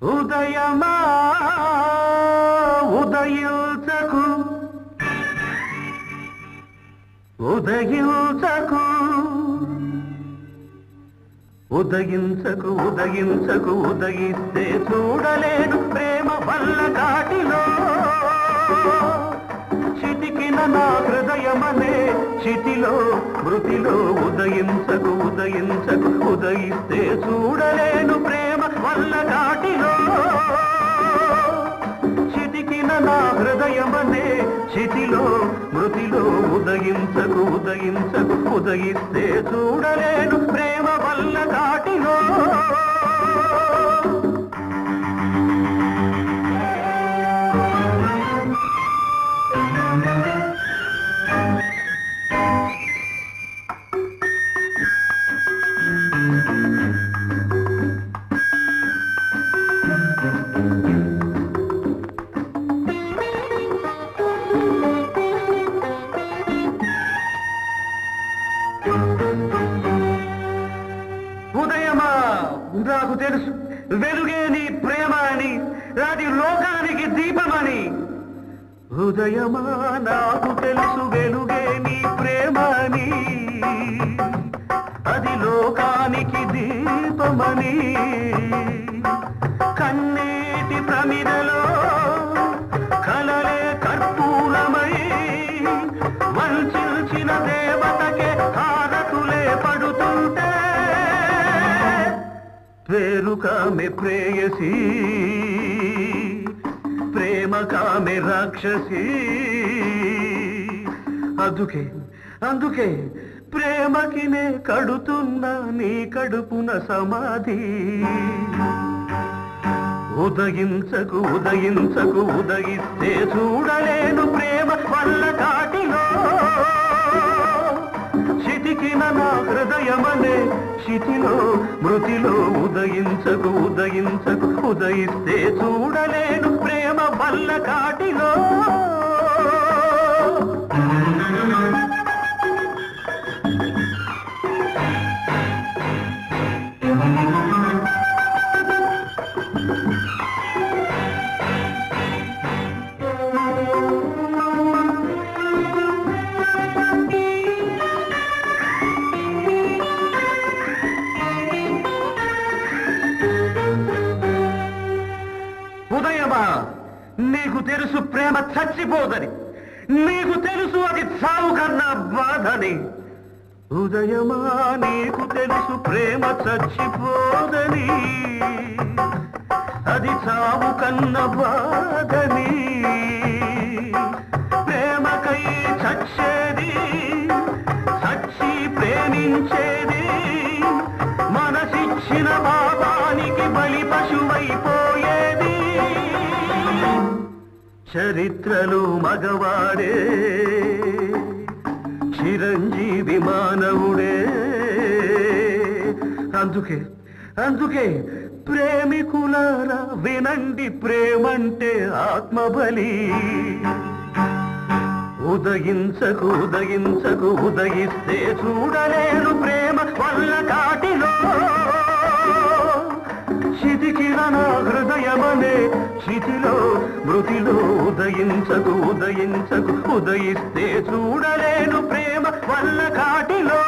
ఉదయమా ఉదయించకు ఉదయించకు ఉదయించకు ఉదయించకు ఉదయిస్తే చూడలేను ప్రేమ వల్ల కాటిలో చితికిన నా హృదయమనే చితిలో మృతిలో ఉదయించకు ఉదయించకు ఉదయిస్తే చూడలేను ప్రేమ వల్ల కాటిలో చితికిన నా హృదయమనే చితిలో మృతిలో ఉదయించకు ఉదయించకు ఉదయిస్తే చూడలేను ప్రేమ వల్ల కాటిలో ఉదయమా నాకు తెలుసు వెలుగే నీ ప్రేమ అని అది లోకానికి దీపమని ఉదయమా నాకు తెలుసు వెలుగే నీ ప్రేమ అని అది లోకానికి దీపమని కన్నీటి ప్రమిదలో కలలే కర్పూరమై వంచిన దేవతకే హారతులే పడుతుంటే పేరు కామె ప్రేయసి ప్రేమ కామె రాక్షసి అందుకే అందుకే ప్రేమకి నే కడుతున్నా నీ కడుపున సమాధి ఉదయించకు ఉదయించకు ఉదయిస్తే చూడలేను ప్రేమ వల్ల కాటిలో చితికిన నా హృదయమనే చితిలో మృతిలో ఉదయించకు ఉదయించకు ఉదయిస్తే చూడలేను ప్రేమ వల్ల కాటిలో ఉదయమా నీకు తెలుసు ప్రేమ చచ్చిపోదని నీకు తెలుసు అది చావు కన్నా బాధని ఉదయమా నీకు తెలుసు ప్రేమ చచ్చిపోదని అది చావు కన్నా బాధని ప్రేమకై చచ్చేది చచ్చి ప్రేమించేది మనసిచ్చిన పాపానికి బలి పశువైపోయేది చరిత్రలో మగవాడే చిరంజీవి మానవుడే అందుకే అందుకే ప్రేమికులారా వినండి ప్రేమంటే ఆత్మబలి ఉదయించకు ఉదయించకు ఉదయిస్తే చూడలేను ప్రేమ వల్ల కాటిలో చితికిన నా హృదయమనే చితిలో మృతిలో ఉదయించకు ఉదయించకు ఉదయిస్తే చూడలేను ప్రేమ వల్ల కాటిలో